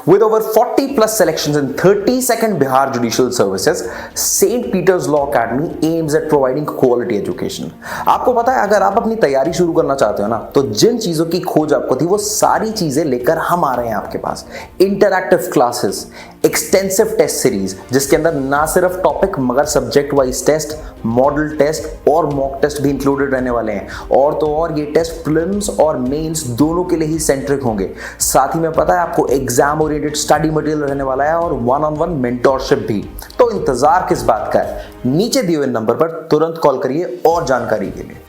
With over 40 plus selections in 32nd Bihar Judicial Services, St. Peter's Law Academy aims at providing quality education. आपको पता है अगर आप अपनी तैयारी शुरू करना चाहते हो ना, तो जिन चीज़ों की खोज आपको थी वो सारी चीज़ें लेकर हम आ रहे हैं आपके पास. Interactive classes, extensive test series जिसके अंदर ना सिर्फ टॉपिक मगर subject wise test, model test और मॉक टेस्ट भी इंक्लूडेड रहने वाले हैं. और तो और ये टेस्ट प्रीलिम्स और मेंस दोनों के लिए ही सेंट्रिक होंगे. साथ ही में पता है आपको एग्जाम ओरिएंटेड स्टडी मटेरियल रहने वाला है और वन ऑन वन मेंटोरशिप भी. तो इंतजार किस बात का है, नीचे दिए हुए नंबर पर तुरंत कॉल करिए और जानकारी के लिए.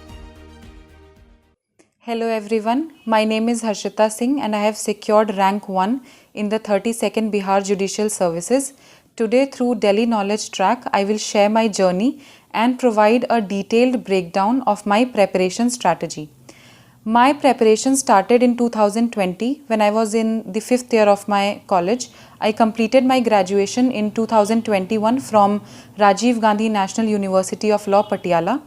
Hello everyone, my name is Harshita Singh and I have secured rank 1 in the 32nd Bihar Judicial Services. Today through Delhi Knowledge Track, I will share my journey and provide a detailed breakdown of my preparation strategy. My preparation started in 2020 when I was in the 5th year of my college. I completed my graduation in 2021 from Rajiv Gandhi National University of Law, Patiala.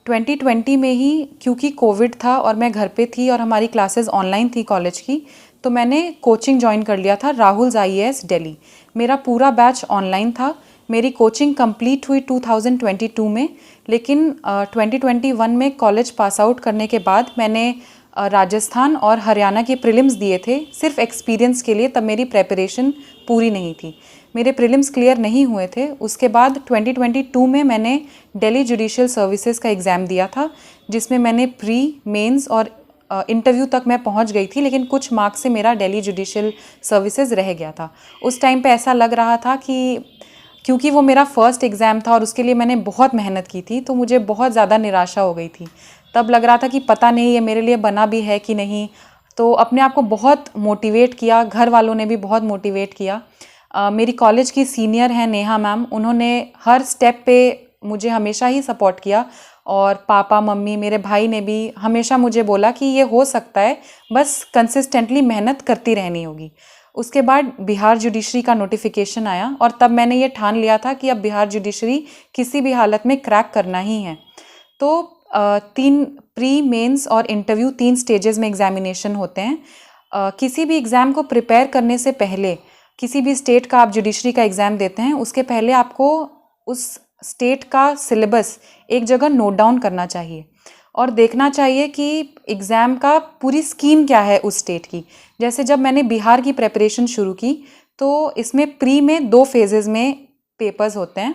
2020 में ही क्योंकि Covid था और मैं घर पे थी और हमारी क्लासेस ऑनलाइन थी कॉलेज की, तो मैंने कोचिंग ज्वाइन कर लिया था राहुल्स IAS दिल्ली. मेरा पूरा बैच ऑनलाइन था. मेरी कोचिंग कंप्लीट हुई 2022 में, लेकिन 2021 में कॉलेज पास आउट करने के बाद मैंने राजस्थान और हरियाणा के प्रीलिम्स दिए थे सिर्फ एक्सपीरियंस के लिए. तब मेरी प्रेपरेशन पूरी नहीं थी, मेरे प्रीलिम्स क्लियर नहीं हुए थे. उसके बाद 2022 में मैंने दिल्ली जुडिशियल सर्विसेज का एग्ज़ाम दिया था, जिसमें मैंने प्री, मेंस और इंटरव्यू तक मैं पहुंच गई थी, लेकिन कुछ मार्क्स से मेरा दिल्ली जुडिशियल सर्विसेज रह गया था. उस टाइम पे ऐसा लग रहा था कि क्योंकि वो मेरा फर्स्ट एग्ज़ाम था और उसके लिए मैंने बहुत मेहनत की थी, तो मुझे बहुत ज़्यादा निराशा हो गई थी. तब लग रहा था कि पता नहीं ये मेरे लिए बना भी है कि नहीं. तो अपने आप को बहुत मोटिवेट किया, घर वालों ने भी बहुत मोटिवेट किया. मेरी कॉलेज की सीनियर हैं नेहा मैम, उन्होंने हर स्टेप पे मुझे हमेशा ही सपोर्ट किया. और पापा मम्मी मेरे भाई ने भी हमेशा मुझे बोला कि ये हो सकता है, बस कंसिस्टेंटली मेहनत करती रहनी होगी. उसके बाद बिहार जुडिशरी का नोटिफिकेशन आया और तब मैंने ये ठान लिया था कि अब बिहार जुडिशरी किसी भी हालत में क्रैक करना ही है. तो 3 प्री, मेंस और इंटरव्यू 3 स्टेजेस में एग्जामिनेशन होते हैं. किसी भी एग्ज़ाम को प्रिपेयर करने से पहले, किसी भी स्टेट का आप जुडिशरी का एग्ज़ाम देते हैं, उसके पहले आपको उस स्टेट का सिलेबस एक जगह नोट डाउन करना चाहिए और देखना चाहिए कि एग्ज़ाम का पूरी स्कीम क्या है उस स्टेट की. जैसे जब मैंने बिहार की प्रेपरेशन शुरू की तो इसमें प्री में 2 फेजेज़ में पेपर्स होते हैं.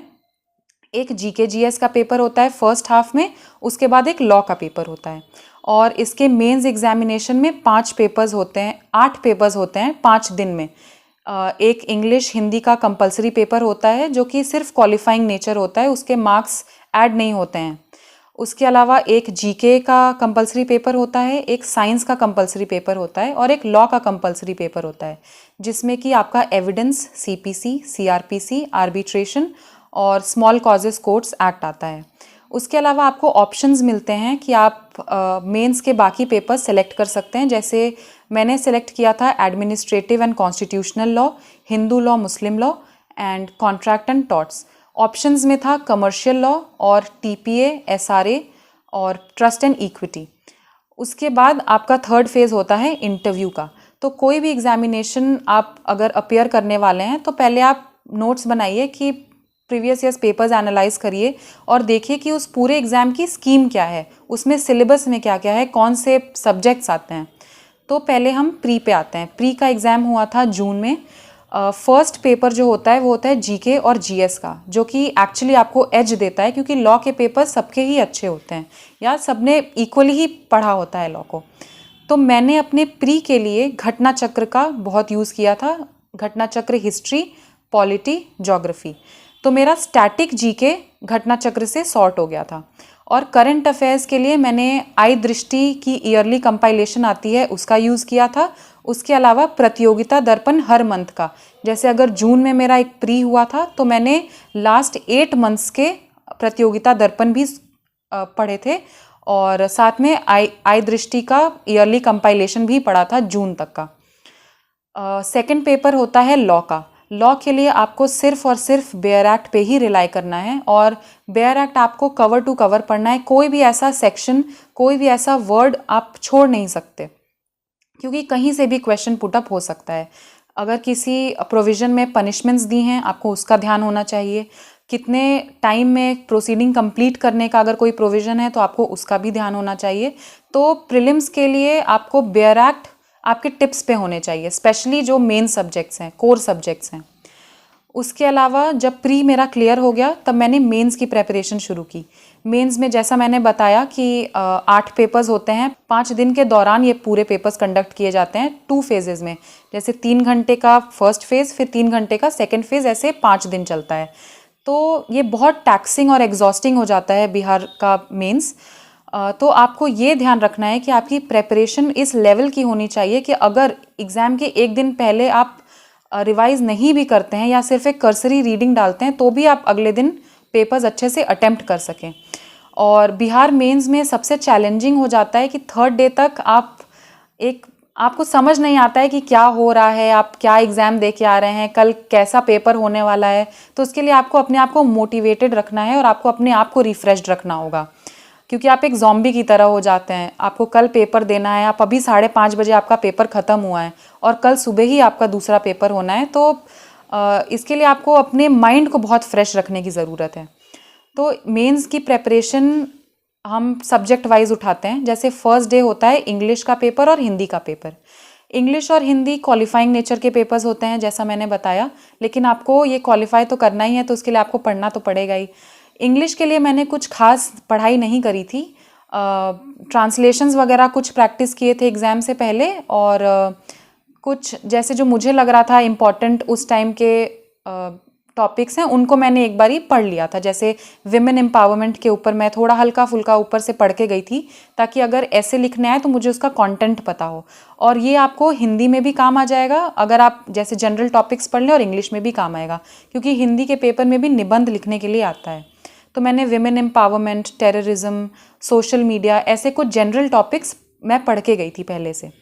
एक GK GS का पेपर होता है फर्स्ट हाफ में, उसके बाद एक लॉ का पेपर होता है. और इसके मेंस एग्जामिनेशन में 5 पेपर्स होते हैं, 8 पेपर्स होते हैं 5 दिन में. एक इंग्लिश हिंदी का कंपलसरी पेपर होता है जो कि सिर्फ क्वालिफाइंग नेचर होता है, उसके मार्क्स ऐड नहीं होते हैं. उसके अलावा एक GK का कंपलसरी पेपर होता है, एक साइंस का कंपलसरी पेपर होता है और एक लॉ का कंपलसरी पेपर होता है, जिसमें कि आपका एविडेंस, CPC, CRPC, आर्बिट्रेशन और स्मॉल कॉजेस कोर्ट्स एक्ट आता है. उसके अलावा आपको ऑप्शंस मिलते हैं कि आप मेंस के बाकी पेपर सेलेक्ट कर सकते हैं. जैसे मैंने सेलेक्ट किया था administrative and constitutional law, Hindu law, Muslim law and contract and torts. Options में था कमर्शियल लॉ और TPA, SRA और ट्रस्ट एंड इक्विटी. उसके बाद आपका थर्ड फेज़ होता है इंटरव्यू का. तो कोई भी एग्जामिनेशन आप अगर अपियर करने वाले हैं तो पहले आप नोट्स बनाइए कि प्रीवियस ईयर्स पेपर्स एनालाइज करिए और देखिए कि उस पूरे एग्ज़ाम की स्कीम क्या है, उसमें सिलेबस में क्या क्या है, कौन से सब्जेक्ट्स आते हैं. तो पहले हम प्री पे आते हैं. प्री का एग्ज़ाम हुआ था जून में. फर्स्ट पेपर जो होता है वो होता है GK और GS का, जो कि एक्चुअली आपको एज देता है क्योंकि लॉ के पेपर सबके ही अच्छे होते हैं या सबने इक्वली ही पढ़ा होता है लॉ को. तो मैंने अपने प्री के लिए घटना चक्र का बहुत यूज़ किया था. घटना चक्र हिस्ट्री, पॉलिटी, ज्योग्राफी. तो मेरा स्टैटिक GK घटना चक्र से सॉर्ट हो गया था. और करंट अफेयर्स के लिए मैंने आई दृष्टि की ईयरली कंपाइलेशन आती है, उसका यूज़ किया था. उसके अलावा प्रतियोगिता दर्पण हर मंथ का, जैसे अगर जून में मेरा एक प्री हुआ था तो मैंने लास्ट 8 मंथ्स के प्रतियोगिता दर्पण भी पढ़े थे और साथ में आई दृष्टि का ईयरली कंपाइलेशन भी पढ़ा था जून तक का. सेकंड पेपर होता है लॉ का. लॉ के लिए आपको सिर्फ और सिर्फ बेयर एक्ट पे ही रिलाई करना है और बेयर एक्ट आपको कवर टू कवर पढ़ना है. कोई भी ऐसा सेक्शन, कोई भी ऐसा वर्ड आप छोड़ नहीं सकते क्योंकि कहीं से भी क्वेश्चन पुटअप हो सकता है. अगर किसी प्रोविज़न में पनिशमेंट्स दी हैं आपको उसका ध्यान होना चाहिए, कितने टाइम में प्रोसीडिंग कंप्लीट करने का अगर कोई प्रोविज़न है तो आपको उसका भी ध्यान होना चाहिए। तो प्रीलिम्स के लिए आपको बेयर एक्ट आपके टिप्स पे होने चाहिए, स्पेशली जो मेन सब्जेक्ट्स हैं, कोर सब्जेक्ट्स हैं। उसके अलावा जब प्री मेरा क्लियर हो गया तब मैंने मेंस की प्रेपरेशन शुरू की। मेंस में जैसा मैंने बताया कि 8 पेपर्स होते हैं, 5 दिन के दौरान ये पूरे पेपर्स कंडक्ट किए जाते हैं 2 फेजेज़ में, जैसे 3 घंटे का फर्स्ट फेज़, फिर 3 घंटे का सेकेंड फेज़, ऐसे 5 दिन चलता है। तो ये बहुत टैक्सिंग और एग्जॉस्टिंग हो जाता है बिहार का मेंस। तो आपको ये ध्यान रखना है कि आपकी प्रेपरेशन इस लेवल की होनी चाहिए कि अगर एग्ज़ाम के एक दिन पहले आप रिवाइज़ नहीं भी करते हैं या सिर्फ एक कर्सरी रीडिंग डालते हैं तो भी आप अगले दिन पेपर्स अच्छे से अटेम्प्ट कर सकें। और बिहार मेंस में सबसे चैलेंजिंग हो जाता है कि थर्ड डे तक आपको समझ नहीं आता है कि क्या हो रहा है, आप क्या एग्ज़ाम दे के आ रहे हैं, कल कैसा पेपर होने वाला है। तो उसके लिए आपको अपने आप को मोटिवेटेड रखना है और आपको अपने आप को रिफ्रेश्ड रखना होगा, क्योंकि आप एक ज़ॉम्बी की तरह हो जाते हैं। आपको कल पेपर देना है, आप अभी 5:30 बजे आपका पेपर ख़त्म हुआ है और कल सुबह ही आपका दूसरा पेपर होना है। तो इसके लिए आपको अपने माइंड को बहुत फ्रेश रखने की ज़रूरत है। तो मेंस की प्रेपरेशन हम सब्जेक्ट वाइज उठाते हैं। जैसे फर्स्ट डे होता है इंग्लिश का पेपर और हिंदी का पेपर। इंग्लिश और हिंदी क्वालिफाइंग नेचर के पेपर्स होते हैं जैसा मैंने बताया, लेकिन आपको ये क्वालिफाई तो करना ही है तो उसके लिए आपको पढ़ना तो पड़ेगा ही। इंग्लिश के लिए मैंने कुछ खास पढ़ाई नहीं करी थी, ट्रांसलेशंस वगैरह कुछ प्रैक्टिस किए थे एग्ज़ाम से पहले, और कुछ जैसे जो मुझे लग रहा था इम्पॉर्टेंट उस टाइम के टॉपिक्स हैं उनको मैंने एक बार ही पढ़ लिया था। जैसे विमेन एम्पावरमेंट के ऊपर मैं थोड़ा हल्का फुल्का ऊपर से पढ़ के गई थी, ताकि अगर ऐसे लिखने आए तो मुझे उसका कंटेंट पता हो। और ये आपको हिंदी में भी काम आ जाएगा अगर आप जैसे जनरल टॉपिक्स पढ़ लें, और इंग्लिश में भी काम आएगा क्योंकि हिंदी के पेपर में भी निबंध लिखने के लिए आता है। तो मैंने women empowerment, terrorism, social media, ऐसे कुछ जनरल टॉपिक्स मैं पढ़ के गई थी पहले से।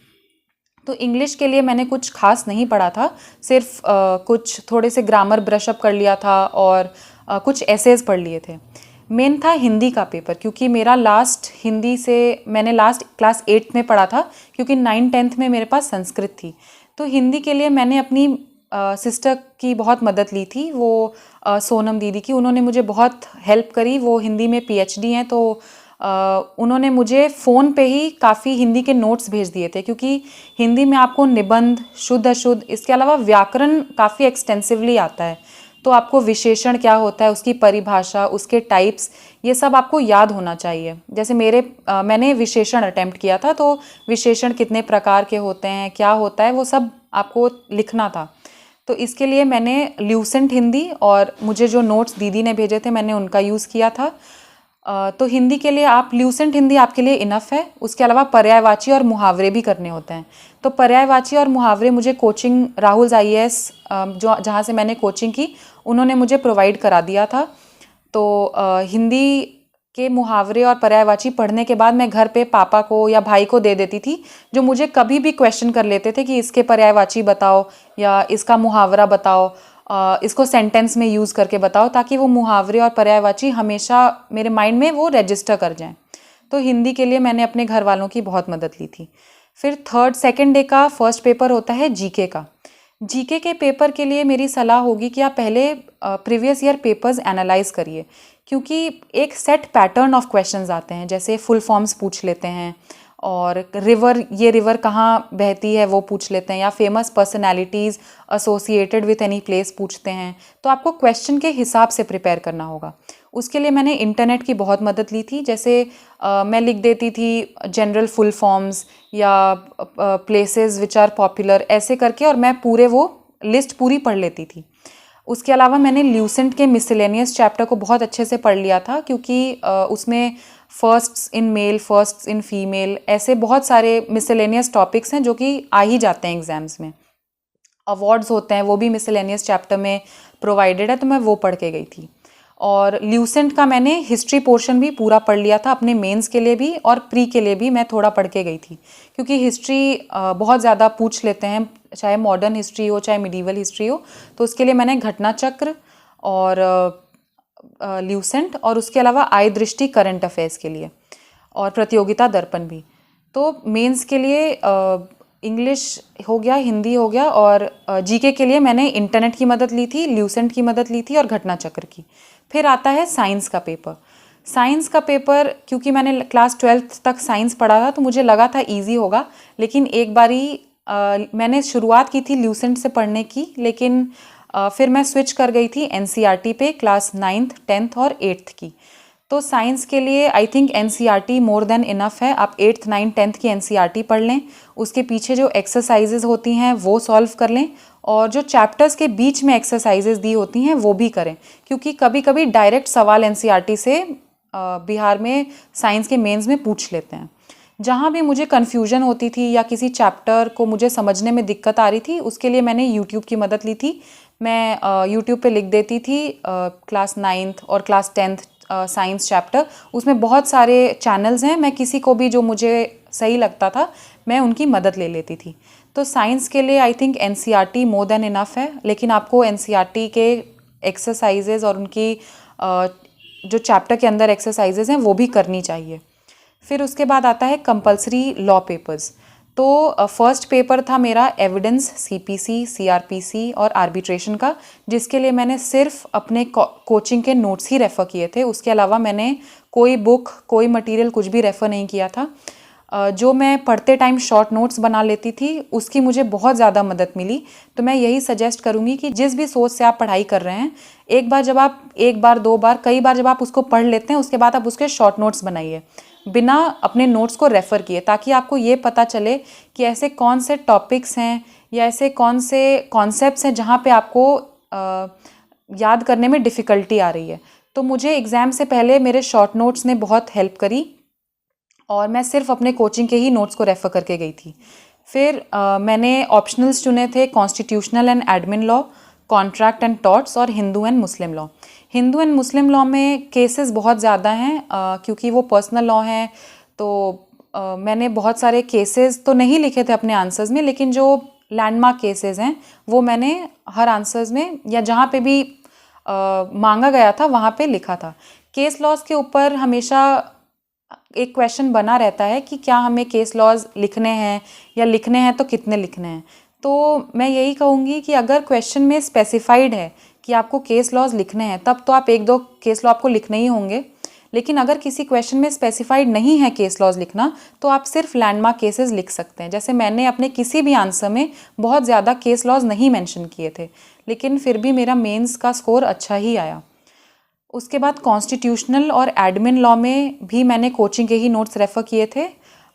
तो इंग्लिश के लिए मैंने कुछ खास नहीं पढ़ा था, सिर्फ कुछ थोड़े से ग्रामर ब्रशअप कर लिया था और कुछ एसेज पढ़ लिए थे। मेन था हिंदी का पेपर, क्योंकि मेरा लास्ट हिंदी से मैंने लास्ट क्लास 8 में पढ़ा था, क्योंकि 9th-10th में मेरे पास संस्कृत थी। तो हिंदी के लिए मैंने अपनी सिस्टर की बहुत मदद ली थी, वो सोनम दीदी की। उन्होंने मुझे बहुत हेल्प करी, वो हिंदी में PhD हैं, तो उन्होंने मुझे फ़ोन पे ही काफ़ी हिंदी के नोट्स भेज दिए थे, क्योंकि हिंदी में आपको निबंध, शुद्ध अशुद्ध, इसके अलावा व्याकरण काफ़ी एक्सटेंसिवली आता है। तो आपको विशेषण क्या होता है, उसकी परिभाषा, उसके टाइप्स, ये सब आपको याद होना चाहिए। जैसे मैंने विशेषण अटेम्प्ट किया था, तो विशेषण कितने प्रकार के होते हैं, क्या होता है, वो सब आपको लिखना था। तो इसके लिए मैंने ल्यूसेंट हिंदी और मुझे जो नोट्स दीदी ने भेजे थे मैंने उनका यूज़ किया था। तो हिंदी के लिए आप ल्यूसेंट हिंदी आपके लिए इनफ है। उसके अलावा पर्यायवाची और मुहावरे भी करने होते हैं। तो पर्यायवाची और मुहावरे मुझे कोचिंग राहुल IAS जहाँ से मैंने कोचिंग की, उन्होंने मुझे प्रोवाइड करा दिया था। तो हिंदी के मुहावरे और पर्यायवाची पढ़ने के बाद मैं घर पे पापा को या भाई को दे देती थी, जो मुझे कभी भी क्वेश्चन कर लेते थे कि इसके पर्यायवाची बताओ या इसका मुहावरा बताओ, इसको सेंटेंस में यूज़ करके बताओ, ताकि वो मुहावरे और पर्यायवाची हमेशा मेरे माइंड में वो रजिस्टर कर जाएं। तो हिंदी के लिए मैंने अपने घर वालों की बहुत मदद ली थी। फिर सेकेंड डे का फर्स्ट पेपर होता है GK का। GK के पेपर के लिए मेरी सलाह होगी कि आप पहले प्रीवियस ईयर पेपर्स एनालाइज करिए, क्योंकि एक सेट पैटर्न ऑफ क्वेश्चंस आते हैं। जैसे फुल फॉर्म्स पूछ लेते हैं, और ये रिवर कहाँ बहती है वो पूछ लेते हैं, या famous personalities associated with any place पूछते हैं। तो आपको क्वेश्चन के हिसाब से प्रिपेयर करना होगा। उसके लिए मैंने इंटरनेट की बहुत मदद ली थी। जैसे मैं लिख देती थी जनरल फुल फॉर्म्स या प्लेसेस विच आर पॉपुलर, ऐसे करके, और मैं वो लिस्ट पूरी पढ़ लेती थी। उसके अलावा मैंने ल्यूसेंट के मिसलेनियस चैप्टर को बहुत अच्छे से पढ़ लिया था, क्योंकि उसमें firsts in male, firsts in female, ऐसे बहुत सारे मिसलेनियस टॉपिक्स हैं जो कि आ ही जाते हैं एग्जाम्स में। अवार्ड्स होते हैं वो भी मिसलेनियस चैप्टर में प्रोवाइडेड है, तो मैं वो पढ़ के गई थी। और ल्यूसेंट का मैंने हिस्ट्री पोर्शन भी पूरा पढ़ लिया था, अपने मेंस के लिए भी और प्री के लिए भी मैं थोड़ा पढ़ के गई थी, क्योंकि हिस्ट्री बहुत ज़्यादा पूछ लेते हैं, चाहे मॉडर्न हिस्ट्री हो चाहे मिडीवल हिस्ट्री हो। तो उसके लिए मैंने घटना चक्र और ल्यूसेंट, और उसके अलावा आय दृष्टि करंट अफेयर्स के लिए, और प्रतियोगिता दर्पण भी। तो मेंस के लिए इंग्लिश हो गया, हिंदी हो गया, और जीके के लिए मैंने इंटरनेट की मदद ली थी, ल्यूसेंट की मदद ली थी और घटना चक्र की। फिर आता है साइंस का पेपर। साइंस का पेपर क्योंकि मैंने क्लास 12th तक साइंस पढ़ा था तो मुझे लगा था इजी होगा, लेकिन एक बारी मैंने शुरुआत की थी ल्यूसेंट से पढ़ने की, लेकिन फिर मैं स्विच कर गई थी एनसीईआरटी पे क्लास 9th 10th और 8th की। तो साइंस के लिए I think NCERT more than enough है। आप 8th 9th 10th की एनसीईआरटी पढ़ लें, उसके पीछे जो एक्सरसाइजेज होती हैं वो सॉल्व कर लें, और जो चैप्टर्स के बीच में एक्सरसाइजेज दी होती हैं वो भी करें, क्योंकि कभी कभी डायरेक्ट सवाल एनसीईआरटी से बिहार में साइंस के मेंस में पूछ लेते हैं। जहाँ भी मुझे कन्फ्यूजन होती थी या किसी चैप्टर को मुझे समझने में दिक्कत आ रही थी, उसके लिए मैंने यूट्यूब की मदद ली थी। मैं यूट्यूब पे लिख देती थी क्लास 9th और क्लास 10th साइंस चैप्टर, उसमें बहुत सारे चैनल्स हैं, मैं किसी को भी जो मुझे सही लगता था मैं उनकी मदद ले लेती थी। तो साइंस के लिए I think NCERT more than enough है, लेकिन आपको एनसीईआरटी के एक्सरसाइजेज और उनकी जो चैप्टर के अंदर एक्सरसाइजेज हैं वो भी करनी चाहिए। फिर उसके बाद आता है कंपलसरी लॉ पेपर्स। तो फर्स्ट पेपर था मेरा एविडेंस, सीपीसी, सीआरपीसी और आर्बिट्रेशन का, जिसके लिए मैंने सिर्फ अपने कोचिंग के नोट्स ही रेफ़र किए थे। उसके अलावा मैंने कोई बुक, कोई मटेरियल कुछ भी रेफ़र नहीं किया था। जो मैं पढ़ते टाइम शॉर्ट नोट्स बना लेती थी उसकी मुझे बहुत ज़्यादा मदद मिली। तो मैं यही सजेस्ट करूँगी कि जिस भी सोच से आप पढ़ाई कर रहे हैं, एक बार जब आप एक बार, दो बार, कई बार जब आप उसको पढ़ लेते हैं उसके बाद आप उसके शॉर्ट नोट्स बनाइए बिना अपने नोट्स को रेफ़र किए, ताकि आपको ये पता चले कि ऐसे कौन से टॉपिक्स हैं या ऐसे कौन से कॉन्सेप्ट्स हैं जहाँ पे आपको याद करने में डिफ़िकल्टी आ रही है। तो मुझे एग्ज़ाम से पहले मेरे शॉर्ट नोट्स ने बहुत हेल्प करी और मैं सिर्फ अपने कोचिंग के ही नोट्स को रेफ़र करके गई थी। फिर मैंने ऑप्शनल्स चुने थे constitutional and admin law, contract and torts और Hindu and Muslim law. Hindu and Muslim law में केसेस बहुत ज़्यादा हैं क्योंकि वो पर्सनल लॉ हैं, तो मैंने बहुत सारे केसेस तो नहीं लिखे थे अपने आंसर्स में, लेकिन जो लैंडमार्क केसेस हैं वो मैंने हर आंसर्स में या जहाँ पे भी मांगा गया था वहाँ पे लिखा था। केस लॉज के ऊपर हमेशा एक क्वेश्चन बना रहता है कि क्या हमें केस लॉज लिखने हैं, या लिखने हैं तो कितने लिखने हैं। तो मैं यही कहूँगी कि अगर क्वेश्चन में स्पेसिफाइड है कि आपको केस लॉज लिखने हैं तब तो आप एक दो केस लॉ आपको लिखने ही होंगे, लेकिन अगर किसी क्वेश्चन में स्पेसिफाइड नहीं है केस लॉज लिखना तो आप सिर्फ लैंडमार्क केसेस लिख सकते हैं। जैसे मैंने अपने किसी भी आंसर में बहुत ज़्यादा केस लॉज नहीं मेंशन किए थे, लेकिन फिर भी मेरा मेंस का स्कोर अच्छा ही आया। उसके बाद कॉन्स्टिट्यूशनल और एडमिन लॉ में भी मैंने कोचिंग के ही नोट्स रेफ़र किए थे।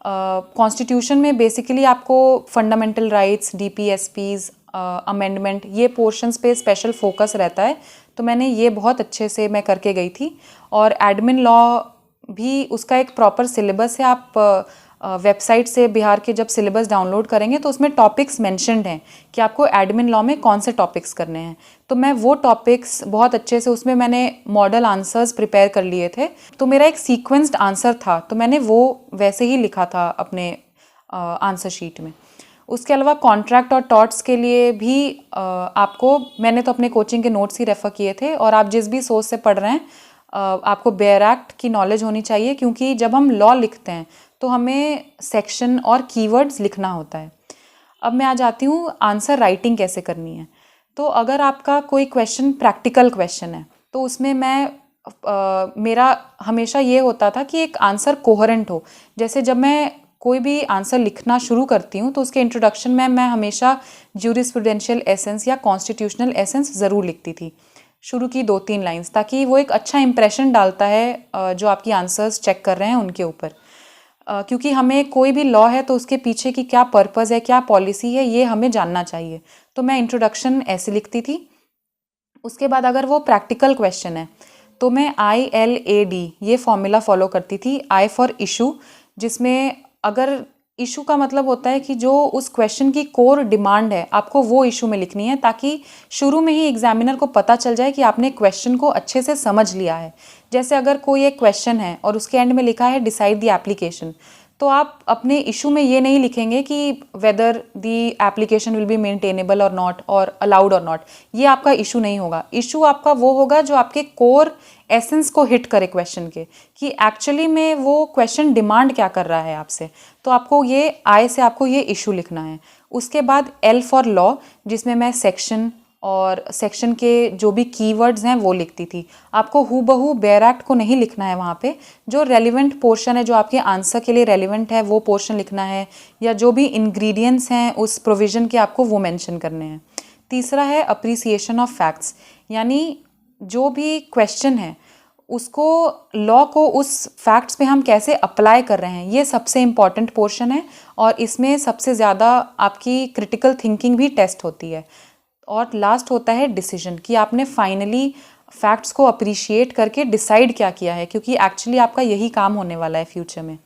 कॉन्स्टिट्यूशन में बेसिकली आपको फंडामेंटल राइट्स, डीपीएसपीज, अमेंडमेंट, ये पोर्शंस पे स्पेशल फोकस रहता है, तो मैंने ये बहुत अच्छे से मैं करके गई थी। और एडमिन लॉ भी उसका एक प्रॉपर सिलेबस है। आप वेबसाइट से बिहार के जब सिलेबस डाउनलोड करेंगे तो उसमें टॉपिक्स मेंशन्ड हैं कि आपको एडमिन लॉ में कौन से टॉपिक्स करने हैं। तो मैं वो टॉपिक्स बहुत अच्छे से, उसमें मैंने मॉडल आंसर्स प्रिपेयर कर लिए थे, तो मेरा एक सीक्वेंस्ड आंसर था, तो मैंने वो वैसे ही लिखा था अपने आंसर शीट में। उसके अलावा कॉन्ट्रैक्ट और टॉर्ट्स के लिए भी मैंने तो अपने कोचिंग के नोट्स ही रेफ़र किए थे, और आप जिस भी सोर्स से पढ़ रहे हैं आपको बेयर एक्ट की नॉलेज होनी चाहिए, क्योंकि जब हम लॉ लिखते हैं तो हमें सेक्शन और कीवर्ड्स लिखना होता है। अब मैं आ जाती हूँ आंसर राइटिंग कैसे करनी है। तो अगर आपका कोई क्वेश्चन प्रैक्टिकल क्वेश्चन है तो उसमें मेरा हमेशा ये होता था कि एक आंसर कोहेरेंट हो। जैसे जब मैं कोई भी आंसर लिखना शुरू करती हूँ तो उसके इंट्रोडक्शन में मैं हमेशा ज्यूरिस्प्रूडेंशियल एसेंस या कॉन्स्टिट्यूशनल एसेंस ज़रूर लिखती थी, शुरू की 2-3 लाइंस, ताकि वो एक अच्छा इंप्रेशन डालता है जो आपकी आंसर्स चेक कर रहे हैं उनके ऊपर। क्योंकि हमें कोई भी लॉ है तो उसके पीछे की क्या पर्पज़ है, क्या पॉलिसी है, ये हमें जानना चाहिए। तो मैं इंट्रोडक्शन ऐसे लिखती थी। उसके बाद अगर वो प्रैक्टिकल क्वेश्चन है तो मैं ILAD ये फॉर्मूला फॉलो करती थी, I फॉर इशू, जिसमें अगर इशू का मतलब होता है कि जो उस क्वेश्चन की कोर डिमांड है आपको वो इशू में लिखनी है, ताकि शुरू में ही एग्जामिनर को पता चल जाए कि आपने क्वेश्चन को अच्छे से समझ लिया है। जैसे अगर कोई एक क्वेश्चन है और उसके एंड में लिखा है डिसाइड द एप्लीकेशन, तो आप अपने इशू में ये नहीं लिखेंगे कि weather the application will be maintainable और नॉट और अलाउड और नॉट। ये आपका इशू नहीं होगा। इशू आपका वो होगा जो आपके कोर एसेंस को हिट करे क्वेश्चन के, कि एक्चुअली में वो क्वेश्चन डिमांड क्या कर रहा है आपसे। तो आपको ये आई से आपको ये इशू लिखना है। उसके बाद एल फॉर लॉ, जिसमें मैं सेक्शन और सेक्शन के जो भी कीवर्ड्स हैं वो लिखती थी। आपको हूबहू बेयर एक्ट को नहीं लिखना है वहाँ पे। जो रेलिवेंट पोर्शन है, जो आपके आंसर के लिए रेलिवेंट है, वो पोर्शन लिखना है, या जो भी इंग्रेडिएंट्स हैं उस प्रोविज़न के आपको वो मेंशन करने हैं। तीसरा है अप्रिसिएशन ऑफ फैक्ट्स, यानी जो भी क्वेश्चन है उसको, लॉ को उस फैक्ट्स पे हम कैसे अप्लाई कर रहे हैं, ये सबसे इम्पॉर्टेंट पोर्शन है। और इसमें सबसे ज़्यादा आपकी क्रिटिकल थिंकिंग भी टेस्ट होती है। और लास्ट होता है डिसीजन, कि आपने फाइनली फैक्ट्स को अप्रिशिएट करके डिसाइड क्या किया है, क्योंकि एक्चुअली आपका यही काम होने वाला है फ्यूचर में।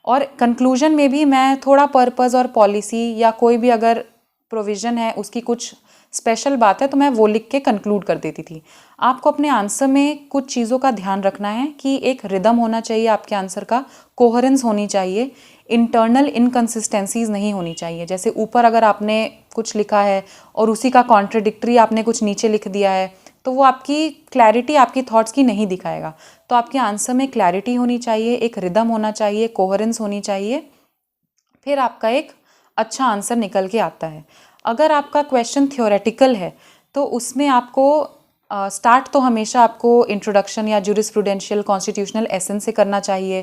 और कंक्लूजन में भी मैं थोड़ा पर्पस और पॉलिसी या कोई भी अगर प्रोविज़न है उसकी कुछ स्पेशल बात है तो मैं वो लिख के कंक्लूड कर देती थी। आपको अपने आंसर में कुछ चीज़ों का ध्यान रखना है कि एक रिदम होना चाहिए आपके आंसर का, कोहेरेंस होनी चाहिए, इंटरनल इनकंसिस्टेंसीज नहीं होनी चाहिए। जैसे ऊपर अगर आपने कुछ लिखा है और उसी का कॉन्ट्रडिक्टरी आपने कुछ नीचे लिख दिया है, तो वो आपकी क्लैरिटी, आपकी थॉट्स की नहीं दिखाएगा। तो आपके आंसर में क्लैरिटी होनी चाहिए, एक रिदम होना चाहिए, कोहेरेंस होनी चाहिए, फिर आपका एक अच्छा आंसर निकल के आता है। अगर आपका क्वेश्चन थ्योरेटिकल है तो उसमें आपको स्टार्ट तो हमेशा आपको इंट्रोडक्शन या ज्यूरिस्प्रूडेंशियल कॉन्स्टिट्यूशनल एसेंस से करना चाहिए।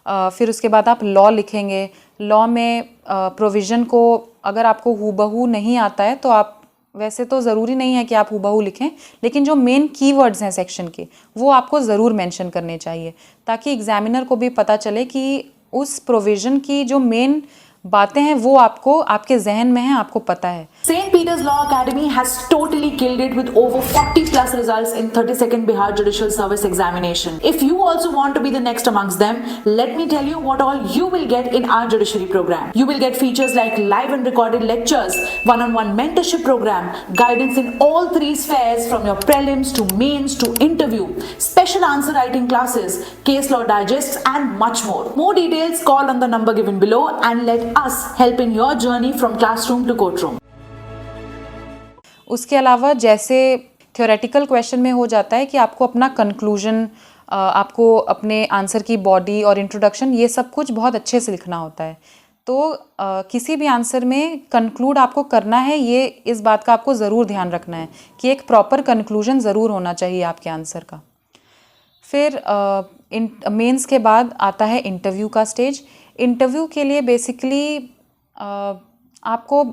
फिर उसके बाद आप लॉ लिखेंगे। लॉ में प्रोविज़न को अगर आपको हूबहू नहीं आता है तो आप, वैसे तो ज़रूरी नहीं है कि आप हूबहू लिखें, लेकिन जो मेन कीवर्ड्स हैं सेक्शन के वो आपको ज़रूर मेंशन करने चाहिए, ताकि एग्जामिनर को भी पता चले कि उस प्रोविज़न की जो मेन बातें हैं वो आपको, आपके जहन में है, आपको पता है। St. Peter's Law Academy has totally killed it with over 40 plus results in 32nd Bihar Judicial Service examination. If you also want to be the next amongst them, let me tell you what all you will get in our judiciary program. You will get features like live and recorded lectures, one-on-one mentorship program, guidance in all three spheres from your prelims to mains to interview, special answer writing classes, case law digests and much more. More details, call on the number given below and let us help in your journey from classroom to courtroom. उसके अलावा जैसे theoretical question में हो जाता है कि आपको अपना कंक्लूजन, आपको अपने आंसर की बॉडी और इंट्रोडक्शन, ये सब कुछ बहुत अच्छे से लिखना होता है। तो किसी भी आंसर में कंक्लूड आपको करना है, ये इस बात का आपको ज़रूर ध्यान रखना है कि एक प्रॉपर कंक्लूजन ज़रूर होना चाहिए आपके आंसर का। फिर मेंस के बाद आता है इंटरव्यू का स्टेज। इंटरव्यू के लिए बेसिकली आपको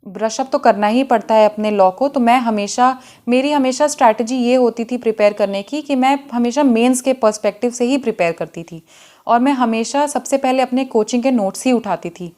ब्रश अप तो करना ही पड़ता है अपने लॉ को। तो मेरी हमेशा स्ट्रैटेजी ये होती थी प्रिपेयर करने की कि मैं हमेशा मेंस के पर्सपेक्टिव से ही प्रिपेयर करती थी, और मैं हमेशा सबसे पहले अपने कोचिंग के नोट्स ही उठाती थी।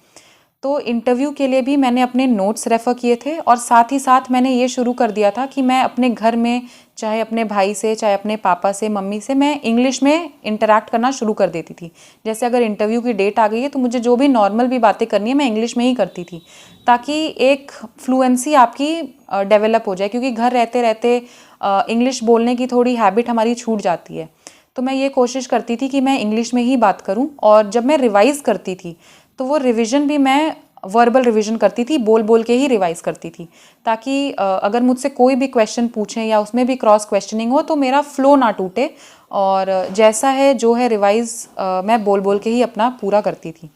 तो इंटरव्यू के लिए भी मैंने अपने नोट्स रेफ़र किए थे, और साथ ही साथ मैंने ये शुरू कर दिया था कि मैं अपने घर में, चाहे अपने भाई से, चाहे अपने पापा से, मम्मी से, मैं इंग्लिश में इंटरैक्ट करना शुरू कर देती थी। जैसे अगर इंटरव्यू की डेट आ गई है तो मुझे जो भी नॉर्मल भी बातें करनी है मैं इंग्लिश में ही करती थी, ताकि एक फ्लुएंसी आपकी डेवलप हो जाए, क्योंकि घर रहते रहते इंग्लिश बोलने की थोड़ी हैबिट हमारी छूट जाती है। तो मैं ये कोशिश करती थी कि मैं इंग्लिश में ही बात करूं, और जब मैं रिवाइज़ करती थी तो वो रिवीजन भी मैं वर्बल रिवीजन करती थी, बोल बोल के ही रिवाइज़ करती थी, ताकि अगर मुझसे कोई भी क्वेश्चन पूछें या उसमें भी क्रॉस क्वेश्चनिंग हो तो मेरा फ्लो ना टूटे, और जैसा है जो है रिवाइज़ मैं बोल बोल के ही अपना पूरा करती थी।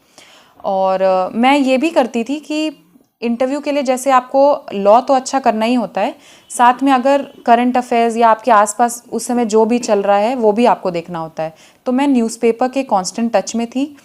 और मैं ये भी करती थी कि इंटरव्यू के लिए जैसे आपको लॉ तो अच्छा करना ही होता है, साथ में अगर करंट अफेयर्स या आपके आसपास उस समय जो भी चल रहा है वो भी आपको देखना होता है। तो मैं न्यूज़पेपर के कांस्टेंट टच में थी।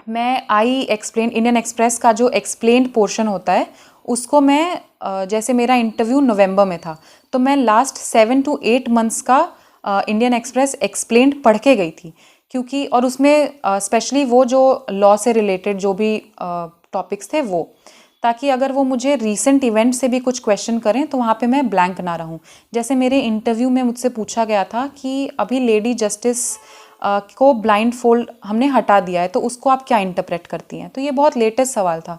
मैं इंडियन एक्सप्रेस का जो एक्सप्लेन्ड पोर्शन होता है उसको मैं, जैसे मेरा इंटरव्यू नवंबर में था, तो मैं लास्ट 7 to 8 मंथ्स का इंडियन एक्सप्रेस एक्सप्लेन्ड पढ़ के गई थी, क्योंकि और उसमें स्पेशली वो जो लॉ से रिलेटेड जो भी टॉपिक्स थे वो, ताकि अगर वो मुझे रीसेंट इवेंट से भी कुछ क्वेश्चन करें तो वहाँ पे मैं ब्लैंक ना रहूँ। जैसे मेरे इंटरव्यू में मुझसे पूछा गया था कि अभी लेडी जस्टिस को ब्लाइंड फोल्ड हमने हटा दिया है, तो उसको आप क्या इंटरप्रेट करती हैं। तो ये बहुत लेटेस्ट सवाल था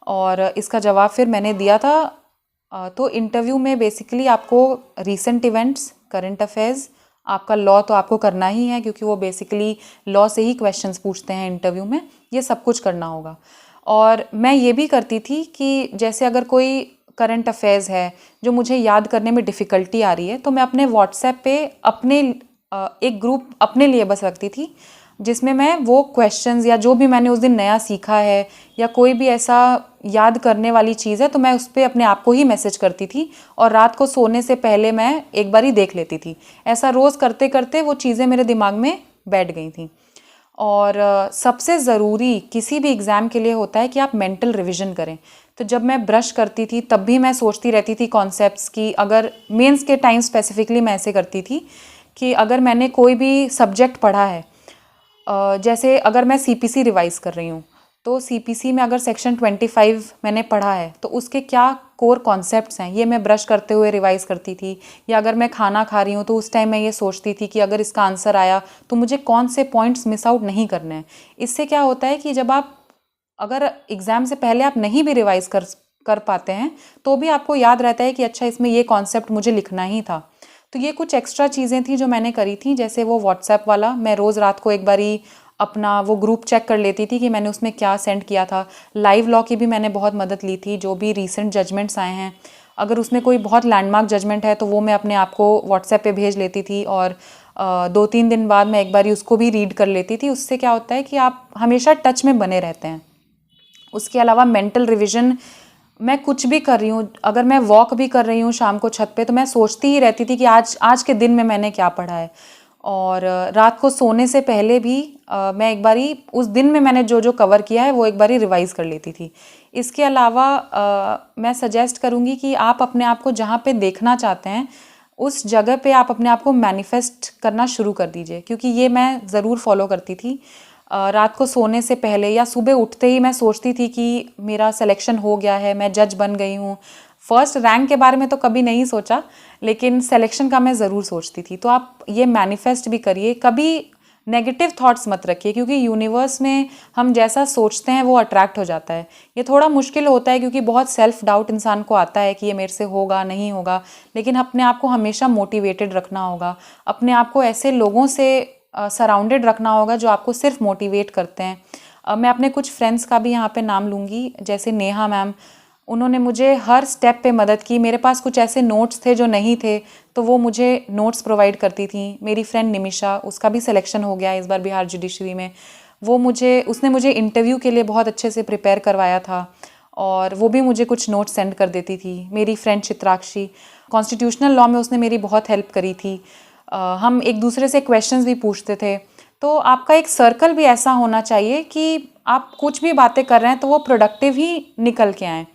और इसका जवाब फिर मैंने दिया था। तो इंटरव्यू में बेसिकली आपको रीसेंट इवेंट्स, करंट अफेयर्स, आपका लॉ तो आपको करना ही है, क्योंकि वो बेसिकली लॉ से ही क्वेश्चंस पूछते हैं इंटरव्यू में। ये सब कुछ करना होगा। और मैं ये भी करती थी कि जैसे अगर कोई करंट अफेयर्स है जो मुझे याद करने में डिफ़िकल्टी आ रही है, तो मैं अपने व्हाट्सएप पे अपने एक ग्रुप अपने लिए बस रखती थी, जिसमें मैं वो क्वेश्चंस या जो भी मैंने उस दिन नया सीखा है या कोई भी ऐसा याद करने वाली चीज़ है, तो मैं उस पर अपने आप को ही मैसेज करती थी और रात को सोने से पहले मैं एक बारी देख लेती थी। ऐसा रोज़ करते करते वो चीज़ें मेरे दिमाग में बैठ गई थी। और सबसे ज़रूरी किसी भी एग्ज़ाम के लिए होता है कि आप मेंटल रिवीजन करें। तो जब मैं ब्रश करती थी तब भी मैं सोचती रहती थी कॉन्सेप्ट्स की। अगर मेंस के टाइम स्पेसिफिकली मैं ऐसे करती थी कि अगर मैंने कोई भी सब्जेक्ट पढ़ा है, जैसे अगर मैं सीपीसी रिवाइज़ कर रही हूँ, तो सीपीसी में अगर सेक्शन 25 मैंने पढ़ा है तो उसके क्या कोर कॉन्सेप्ट्स हैं, ये मैं ब्रश करते हुए रिवाइज़ करती थी। या अगर मैं खाना खा रही हूँ तो उस टाइम मैं ये सोचती थी कि अगर इसका आंसर आया तो मुझे कौन से पॉइंट्स मिस आउट नहीं करने हैं। इससे क्या होता है कि जब आप अगर एग्ज़ाम से पहले आप नहीं भी रिवाइज़ कर पाते हैं तो भी आपको याद रहता है कि अच्छा इसमें ये कॉन्सेप्ट मुझे लिखना ही था। तो ये कुछ एक्स्ट्रा चीज़ें थी जो मैंने करी थी। जैसे वो व्हाट्सएप वाला, मैं रोज़ रात को एक बारी अपना वो ग्रुप चेक कर लेती थी कि मैंने उसमें क्या सेंड किया था। लाइव लॉ की भी मैंने बहुत मदद ली थी, जो भी रीसेंट जजमेंट्स आए हैं अगर उसमें कोई बहुत लैंडमार्क जजमेंट है तो वो मैं अपने आप को व्हाट्सएप पे भेज लेती थी और 2-3 दिन बाद मैं एक बारी उसको भी रीड कर लेती थी। उससे क्या होता है कि आप हमेशा टच में बने रहते हैं। उसके अलावा मेंटल रिवीजन, मैं कुछ भी कर रही हूँ, अगर मैं वॉक भी कर रही हूँ शाम को छत पे, तो मैं सोचती ही रहती थी कि आज के दिन में मैंने क्या पढ़ा है। और रात को सोने से पहले भी मैं एक बारी उस दिन में मैंने जो जो कवर किया है वो एक बारी रिवाइज़ कर लेती थी। इसके अलावा मैं सजेस्ट करूँगी कि आप अपने आप को जहाँ पे देखना चाहते हैं उस जगह पे आप अपने आप को मैनिफेस्ट करना शुरू कर दीजिए, क्योंकि ये मैं ज़रूर फॉलो करती थी। रात को सोने से पहले या सुबह उठते ही मैं सोचती थी कि मेरा सिलेक्शन हो गया है, मैं जज बन गई हूँ। फर्स्ट रैंक के बारे में तो कभी नहीं सोचा, लेकिन सिलेक्शन का मैं ज़रूर सोचती थी। तो आप ये मैनिफेस्ट भी करिए, कभी नेगेटिव थॉट्स मत रखिए, क्योंकि यूनिवर्स में हम जैसा सोचते हैं वो अट्रैक्ट हो जाता है। ये थोड़ा मुश्किल होता है क्योंकि बहुत सेल्फ डाउट इंसान को आता है कि ये मेरे से होगा नहीं होगा, लेकिन अपने आप को हमेशा मोटिवेटेड रखना होगा। अपने आप को ऐसे लोगों से सराउंडेड रखना होगा जो आपको सिर्फ मोटिवेट करते हैं। मैं अपने कुछ फ्रेंड्स का भी यहाँ पे नाम लूँगी, जैसे नेहा मैम, उन्होंने मुझे हर स्टेप पे मदद की। मेरे पास कुछ ऐसे नोट्स थे जो नहीं थे तो वो मुझे नोट्स प्रोवाइड करती थी। मेरी फ्रेंड निमिषा, उसका भी सिलेक्शन हो गया इस बार बिहार जुडिशरी में, उसने मुझे इंटरव्यू के लिए बहुत अच्छे से प्रिपेयर करवाया था और वो भी मुझे कुछ नोट्स सेंड कर देती थी। मेरी फ्रेंड चित्राक्षी, कॉन्स्टिट्यूशनल लॉ में उसने मेरी बहुत हेल्प करी थी। हम एक दूसरे से क्वेश्चंस भी पूछते थे। तो आपका एक सर्कल भी ऐसा होना चाहिए कि आप कुछ भी बातें कर रहे हैं तो वो प्रोडक्टिव ही निकल के आएँ।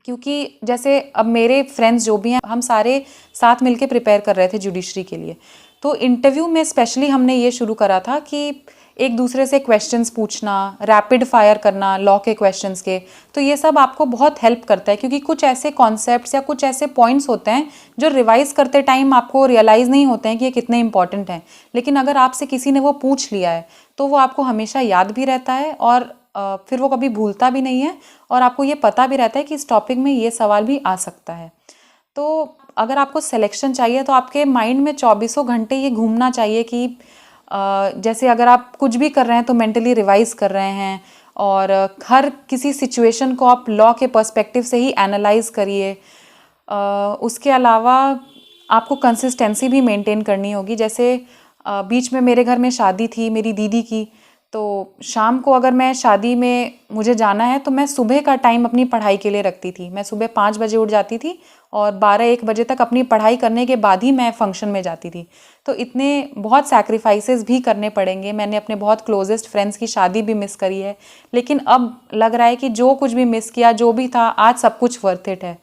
क्योंकि जैसे अब मेरे फ्रेंड्स जो भी हैं, हम सारे साथ मिलके प्रिपेयर कर रहे थे जुडिशरी के लिए। तो इंटरव्यू में स्पेशली हमने ये शुरू करा था कि एक दूसरे से क्वेश्चंस पूछना, रैपिड फायर करना लॉ के क्वेश्चंस के। तो ये सब आपको बहुत हेल्प करता है, क्योंकि कुछ ऐसे कॉन्सेप्ट्स या कुछ ऐसे पॉइंट्स होते हैं जो रिवाइज करते टाइम आपको रियलाइज़ नहीं होते हैं कि ये कितने इंपॉर्टेंट हैं, लेकिन अगर आपसे किसी ने वो पूछ लिया है तो वो आपको हमेशा याद भी रहता है और फिर वो कभी भूलता भी नहीं है और आपको ये पता भी रहता है कि इस टॉपिक में ये सवाल भी आ सकता है। तो अगर आपको सिलेक्शन चाहिए तो आपके माइंड में 24 घंटे ये घूमना चाहिए कि जैसे अगर आप कुछ भी कर रहे हैं तो मेंटली रिवाइज कर रहे हैं और हर किसी सिचुएशन को आप लॉ के पर्सपेक्टिव से ही एनालाइज करिए। उसके अलावा आपको कंसिस्टेंसी भी मेंटेन करनी होगी। जैसे बीच में मेरे घर में शादी थी मेरी दीदी की, तो शाम को अगर मैं शादी में मुझे जाना है तो मैं सुबह का टाइम अपनी पढ़ाई के लिए रखती थी। मैं सुबह 5 बजे उठ जाती थी और 12-1 बजे तक अपनी पढ़ाई करने के बाद ही मैं फंक्शन में जाती थी। तो इतने बहुत सैक्रिफाइसेस भी करने पड़ेंगे। मैंने अपने बहुत क्लोजेस्ट फ्रेंड्स की शादी भी मिस करी है, लेकिन अब लग रहा है कि जो कुछ भी मिस किया, जो भी था, आज सब कुछ वर्थ इट है।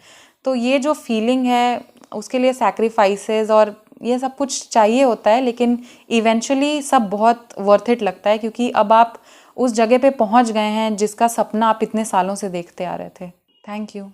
तो ये जो फीलिंग है उसके लिए सैक्रिफाइसेस और ये सब कुछ चाहिए होता है, लेकिन इवेंचुअली सब बहुत वर्थ इट लगता है, क्योंकि अब आप उस जगह पे पहुंच गए हैं जिसका सपना आप इतने सालों से देखते आ रहे थे। Thank you.